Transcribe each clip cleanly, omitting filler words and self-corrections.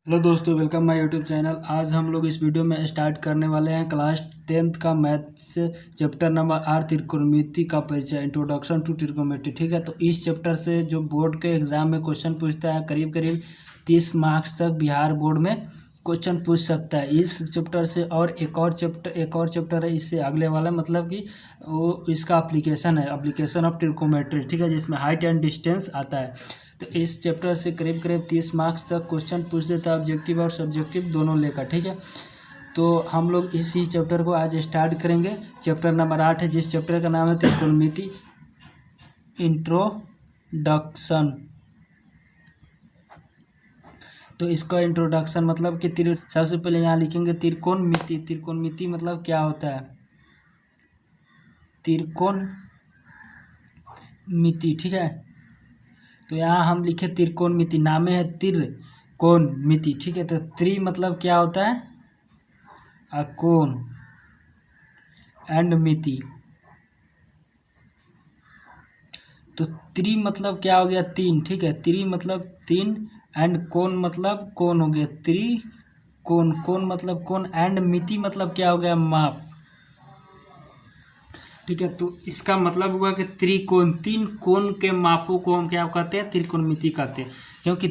Hello दोस्तों, welcome my YouTube channel. आज हम लोग इस वीडियो में स्टार्ट करने वाले हैं क्लास 10th का मैथ्स चैप्टर नंबर 8 त्रिकोणमिति का परिचय, इंट्रोडक्शन टू त्रिकोणमिति। ठीक है, तो इस चैप्टर से जो बोर्ड के एग्जाम में क्वेश्चन पूछता है, करीब करीब 30 मार्क्स तक बिहार बोर्ड में क्वेश्चन पूछ सकता है इस चैप्टर से। और एक और चैप्टर है इससे अगले वाला, मतलब कि वो इसका एप्लीकेशन है, एप्लीकेशन ऑफ त्रिकोणमिति। ठीक है, जिसमें हाइट एंड डिस्टेंस आता है। तो इस चैप्टर से करीब करीब 30 मार्क्स तक क्वेश्चन पूछ देता है, ऑब्जेक्टिव और सब्जेक्टिव दोनों लेकर। ठीक है, तो हम लोग इसी चैप्टर को आज स्टार्ट करेंगे। चैप्टर नंबर 8 है, जिस चैप्टर का नाम है त्रिकोणमिति इंट्रोडक्शन। तो इसका इंट्रोडक्शन मतलब कि सबसे पहले यहाँ लिखेंगे त्रिकोणमिति। त्रिकोणमिति मतलब क्या होता है, त्रिकोणमिति। ठीक है, तो यहाँ हम लिखे त्रिकोणमिति, नामे है त्रिकोणमिति। ठीक है, तो त्रि मतलब क्या होता है, अकोण, एंड मिति। तो त्रि मतलब क्या हो गया, तीन। ठीक है, त्रि मतलब तीन, एंड कोण मतलब कोण हो गया, त्रिकोण। कोण मतलब कोण, एंड मिति मतलब क्या हो गया, माप। ठीक है, तो इसका मतलब हुआ कि त्रिकोण, तीन कोण के मापों को हम क्या कहते हैं, त्रिकोणमिति कहते हैं। क्योंकि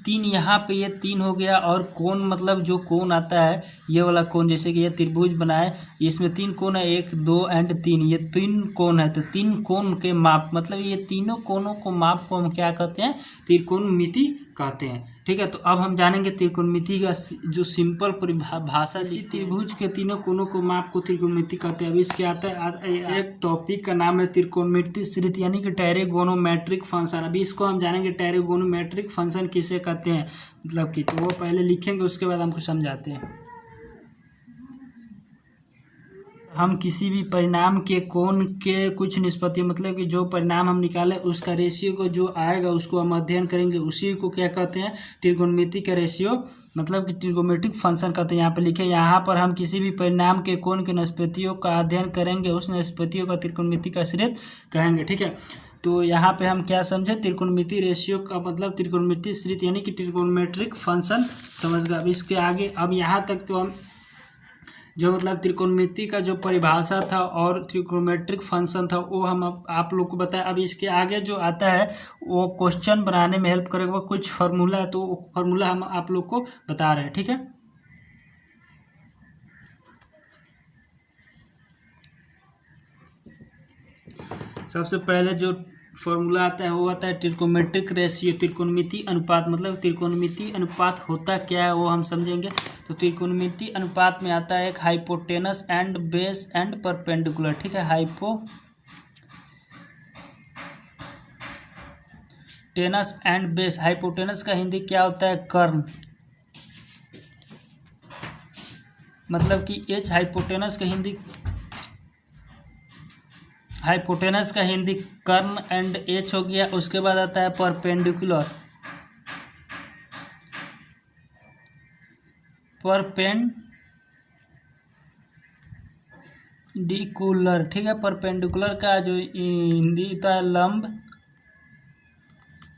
तीन यहाँ पे ये तीन हो गया, और कोण मतलब जो कोण आता है ये वाला कोण, जैसे कि ये त्रिभुज बनाए, इसमें तीन कोण है, 1 2 एंड 3, ये तीन कोण है। तो तीन कोण के माप मतलब ये तीनों कोणों को माप को हम क्या कहते हैं, त्रिकोणमिति कहते हैं। ठीक है, तो अब हम जानेंगे त्रिकोणमिति का जो सिंपल परिभाषा। इसी त्रिभुज के तीनों कोणों को माप को त्रिकोणमिति कहते हैं। अब इसके आता है एक टॉपिक का नाम है त्रिकोणमिति श्रित, यानी कि ट्रायगोनोमेट्रिक फंक्शन। अभी इसको हम जानेंगे ट्रायगोनोमेट्रिक फंक्शन किसे कहते हैं, मतलब कि तो वो पहले लिखेंगे, उसके बाद हमको समझाते हैं। हम किसी भी परिणाम के कोण के कुछ निष्पत्ति, मतलब कि जो परिणाम हम निकाले उसका रेशियो को जो आएगा उसको हम अध्ययन करेंगे, उसी को क्या कहते हैं, त्रिकोणमिति का रेशियो, मतलब कि ट्रिगोनोमेट्रिक फंक्शन कहते हैं। यहाँ पर लिखे, यहाँ पर हम किसी भी परिणाम के कोण के निष्पत्तियों का अध्ययन करेंगे, उस निष्पत्तियों का त्रिकोणमिति का श्रित कहेंगे। ठीक है, तो यहाँ पे हम क्या समझे, त्रिकोणमिति रेशियो का मतलब त्रिकोणमिति श्रित, यानी कि ट्रिगोनोमेट्रिक फंक्शन समझ गए। अब इसके आगे, अब यहाँ तक तो हम जो मतलब त्रिकोणमिति का जो परिभाषा था और त्रिकोणोमेट्रिक फंक्शन था वो हम आप लोग को बताया। अब इसके आगे जो आता है वो क्वेश्चन बनाने में हेल्प करेगा, कुछ फार्मूला है, तो वो फार्मूला हम आप लोग को बता रहे हैं। ठीक है, सबसे पहले जो फॉर्मूला आता है वो आता है त्रिकोणमितिक रेशियो, त्रिकोणमिति अनुपात। मतलब त्रिकोणमिति अनुपात होता क्या है वो हम समझेंगे। तो त्रिकोणमिति अनुपात में आता है एक hypotenuse and base and perpendicular. ठीक है, हाइपोटेनस एंड बेस। हाइपोटेनस का हिंदी क्या होता है, कर्ण। मतलब कि एच हाइपोटेनस का हिंदी कर्ण एंड एच हो गया। उसके बाद आता है परपेंडिकुलर। ठीक है, परपेंडिकुलर का जो हिंदी होता है लंब,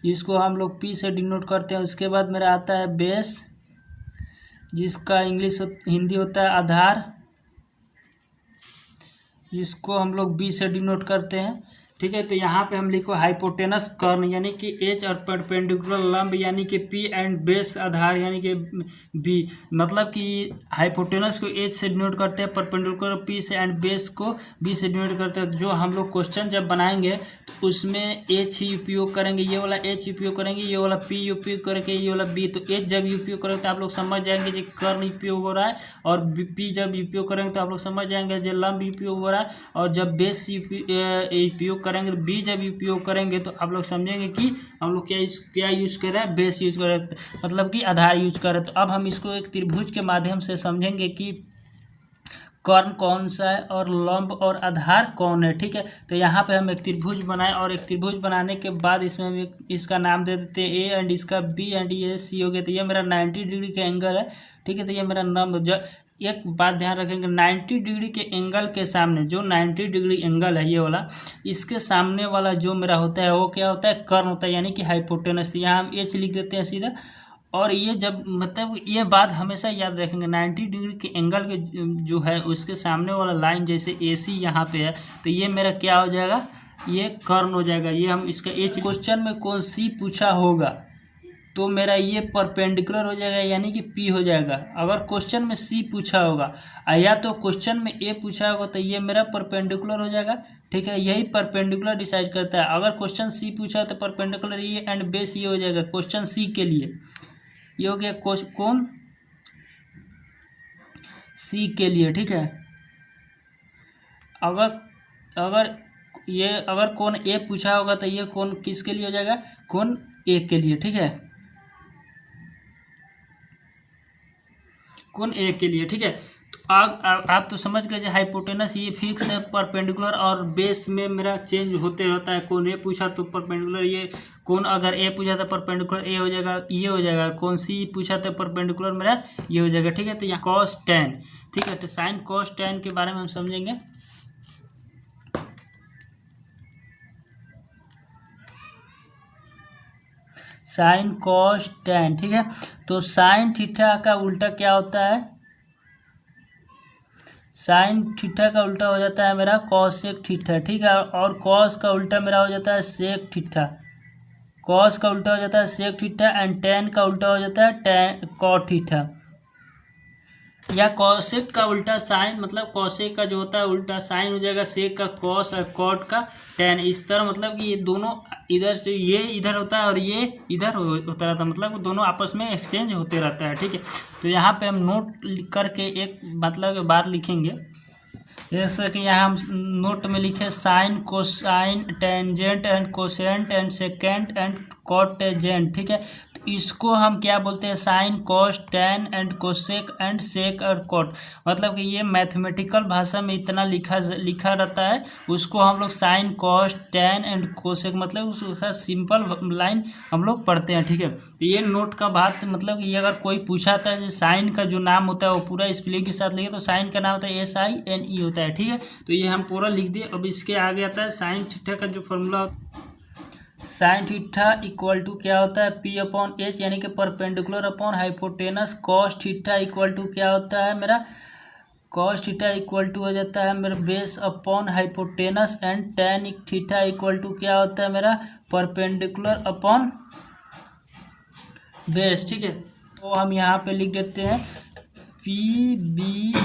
जिसको हम लोग पी से डिनोट करते हैं। उसके बाद मेरा आता है बेस, जिसका हिंदी होता है आधार, जिसको हम लोग बी से डिनोट करते हैं। ठीक है, तो यहाँ पे हम लिखो हाइपोटेनस कर्ण, यानी कि एच, और परपेंडिकुलर लंब यानी कि पी, एंड बेस आधार यानी कि बी। मतलब कि हाइपोटेनस को एच से डिनोट करते हैं, परपेंडिकुलर पी से, एंड बेस को बी से डिनोट करते हैं। जो हम लोग क्वेश्चन जब बनाएंगे तो उसमें एच ही उपयोग करेंगे, ये वाला एच उपयोग करेंगे, ये वाला पी उपयोग करेंगे, ये वाला बी। तो एच जब उपयोग करेंगे तो आप लोग समझ जाएंगे कि कर्ण उपयोग हो रहा है, और पी जब उपयोग करेंगे तो आप लोग समझ जाएंगे जो लंब उपयोग हो रहा है, और जब बेस उपयोग करेंगे, बी जब उपयोग करेंगे तो आप लोग समझेंगे कि हम लोग क्या यूज कर रहे हैं, बेस यूज कर रहे हैं, मतलब कि आधार यूज कर रहे हैं। तो अब हम इसको एक त्रिभुज के माध्यम से समझेंगे कि कर्ण कौन सा है और लंब और आधार कौन है। ठीक है, तो यहाँ पे हम एक त्रिभुज बनाए, और एक त्रिभुज बनाने के बाद इसमें हम इसका नाम दे देते हैं ए, एंड इसका बी, एंड ये सी हो गया। तो ये मेरा 90 डिग्री का एंगल है। ठीक है, तो ये मेरा लंब। एक बात ध्यान रखेंगे, 90 डिग्री के एंगल के सामने, जो 90 डिग्री एंगल है ये वाला, इसके सामने वाला जो मेरा होता है वो क्या होता है, कर्ण होता है, यानी कि हाइपोटेनस। यहाँ हम एच लिख देते हैं सीधा, और ये जब मतलब ये बात हमेशा याद रखेंगे 90 डिग्री के एंगल के जो है उसके सामने वाला लाइन जैसे AC यहाँ पे है तो ये मेरा क्या हो जाएगा, ये कर्ण हो जाएगा। ये हम इसका एच क्वेश्चन में कौन सी पूछा होगा तो मेरा ये परपेंडिकुलर हो जाएगा यानी कि P हो जाएगा। अगर क्वेश्चन में C पूछा होगा या तो क्वेश्चन में A पूछा होगा तो ये मेरा परपेंडिकुलर हो जाएगा। ठीक है, यही परपेंडिकुलर डिसाइड करता है। अगर क्वेश्चन C पूछा तो परपेंडिकुलर ये एंड बेस ये हो जाएगा क्वेश्चन C के लिए। ये हो गया कौन C के लिए। ठीक है, अगर कौन A पूछा होगा तो ये कौन किसके लिए हो जाएगा, कौन A के लिए। ठीक है, कौन A के लिए। ठीक है, तो आप तो समझ गए जो हाइपोटेनस ये फिक्स है परपेंडिकुलर और बेस में मेरा चेंज होते रहता है। कौन A पूछा तो परपेंडिकुलर ये, कौन अगर A पूछा तो परपेंडिकुलर A हो जाएगा, ये हो जाएगा। कौन C पूछा तो परपेंडिकुलर मेरा ये हो जाएगा। ठीक है, तो यहाँ cos tan। ठीक है, तो साइन cos tan के बारे में हम समझेंगे। Sine cos tan। ठीक है, तो साइन थीटा का उल्टा क्या होता है, साइन थीटा का उल्टा हो जाता है मेरा कॉसेक थीटा। ठीक है, और कॉस का उल्टा मेरा हो जाता है सेक थीटा। कॉस का उल्टा हो जाता है सेक थीटा एंड टेन का उल्टा हो जाता है टेन कॉट थीटा। या कॉसेक का उल्टा साइन, मतलब कॉसेक का जो होता है उल्टा साइन हो जाएगा सेक का कॉस और कॉट का टेन। इस तरह मतलब कि ये दोनों इधर से ये इधर होता है और ये इधर होता रहता है, मतलब दोनों आपस में एक्सचेंज होते रहता है। ठीक है, तो यहाँ पे हम नोट करके एक मतलब बात लिखेंगे, जैसे कि यहाँ हम नोट में लिखे sine cosine tangent and cosecant and secant and cotangent. ठीक है, तो इसको हम क्या बोलते हैं, sin cos tan and cosec and sec और कॉट। मतलब कि ये मैथमेटिकल भाषा में इतना लिखा रहता है, उसको हम लोग sign cos tan and cosec मतलब उसका सिंपल लाइन हम लोग पढ़ते हैं। ठीक है, तो ये नोट का बात मतलब कि ये अगर कोई पूछा था जो साइन का जो नाम होता है वो पूरा स्पेलिंग के साथ लिखे तो साइन का नाम होता है SINE होता है। ठीक है, तो ये हम पूरा लिख दिए। अब इसके आगे आता है साइन थीटा का जो formula, sine theta equal to क्या होता है P/H यानी कि perpendicular upon hypotenuse. Cos theta equal to क्या होता है मेरा, कॉस थीटा इक्वल टू हो जाता है मेरा base upon hypotenuse and tan theta equal to क्या होता है मेरा परपेंडिकुलर अपॉन बेस। ठीक है, तो हम यहाँ पे लिख देते हैं PB/P।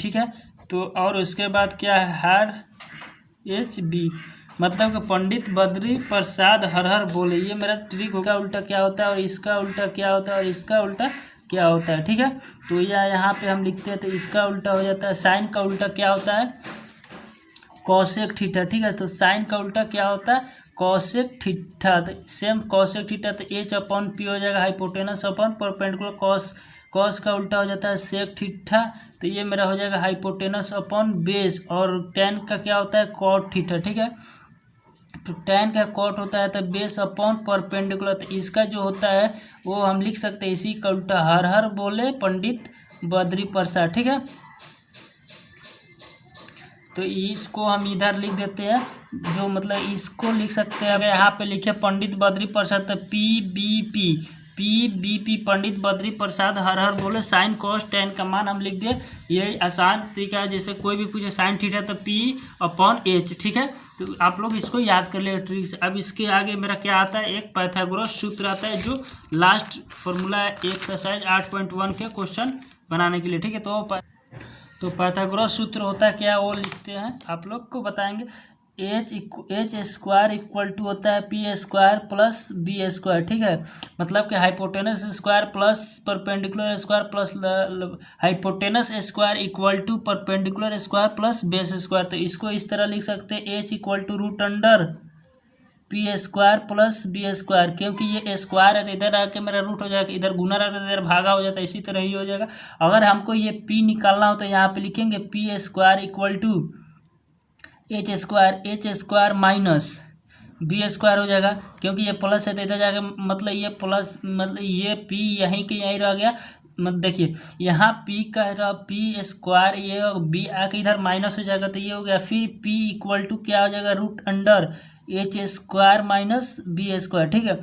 ठीक है, तो और उसके बाद क्या है हर HB, मतलब कि पंडित बद्री प्रसाद हर हर बोले। ये मेरा ट्रिक होगा, उल्टा क्या होता है और इसका उल्टा क्या होता है और इसका उल्टा क्या होता है। ठीक है, तो यहाँ पे हम लिखते हैं तो इसका उल्टा हो जाता है, साइन का उल्टा क्या होता है कॉसेक थीटा। ठीक है, तो साइन का उल्टा क्या होता है कॉसेक थीटा। तो सेम कॉसेक थीटा तो H/P हो जाएगा हाइपोटेनस अपॉन परपेंडिकुलर। कॉस का उल्टा हो जाता है सेक थीटा, तो ये मेरा हो जाएगा हाइपोटेनस अपॉन बेस। और टेन का क्या होता है कॉट थीटा। ठीक है, तो टेन का कॉट होता है तो बेस अपॉन परपेंडिकुलर। तो इसका जो होता है वो हम लिख सकते हैं इसी का उल्टा हर हर बोले पंडित बद्री प्रसाद। ठीक है, तो इसको हम इधर लिख देते हैं, जो मतलब इसको लिख सकते हैं। अगर यहाँ पे लिखे पंडित बद्री प्रसाद तो PBP पंडित बद्री प्रसाद हर हर बोले साइन कॉस टेन का मान हम लिख दिए। ये आसान तरीका है, जैसे कोई भी पूछे साइन थीटा तो P/H। ठीक है, तो आप लोग इसको याद कर ले ट्रिक से। अब इसके आगे मेरा क्या आता है, एक पाइथागोरस सूत्र आता है जो लास्ट फॉर्मूला है एक्सरसाइज 8.1 के क्वेश्चन बनाने के लिए। ठीक है, तो पाइथागोरस सूत्र होता है क्या वो लिखते हैं, आप लोग को बताएंगे। H स्क्वायर इक्वल टू होता है P square plus B square. ठीक है, मतलब कि hypotenuse square plus perpendicular square plus hypotenuse square equal to perpendicular square plus base square. तो इसको इस तरह लिख सकते हैं H equal to root under P square plus B square, क्योंकि ये स्क्वायर है तो इधर आके मेरा रूट हो जाएगा, इधर गुना रहता है इधर भागा हो जाता है, इसी तरह ही हो जाएगा। अगर हमको ये P निकालना हो तो यहाँ पे लिखेंगे P square equal to H square minus B square हो जाएगा, क्योंकि ये प्लस है तो इधर जाके मतलब ये प्लस मतलब ये P यहीं के यहीं रह गया। मतलब देखिए यहाँ P का रहा P स्क्वायर, ये B आके इधर माइनस हो जाएगा तो ये हो गया। फिर P इक्वल टू क्या हो जाएगा root under H square minus B square. ठीक है,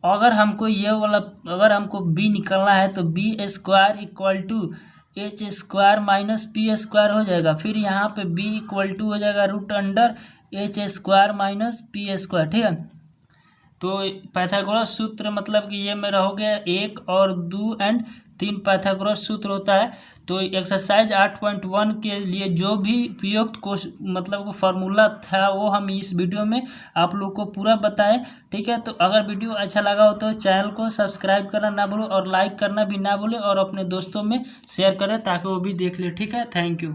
अगर हमको ये वाला अगर हमको बी निकलना है तो B square equal to H square minus P square हो जाएगा। फिर यहाँ पे बी इक्वल टू हो जाएगा root under H square minus P square. ठीक है, तो पाइथागोरस सूत्र मतलब कि ये मेरा हो गया 1 और 2 एंड 3 पाइथागोरस सूत्र होता है। तो एक्सरसाइज 8.1 के लिए जो भी उपयुक्त को मतलब वो फार्मूला था वो हम इस वीडियो में आप लोग को पूरा बताएं। ठीक है, तो अगर वीडियो अच्छा लगा हो तो चैनल को सब्सक्राइब करना ना भूलो और लाइक करना भी ना भूले और अपने दोस्तों में शेयर करें ताकि वो भी देख ले। ठीक है, थैंक यू।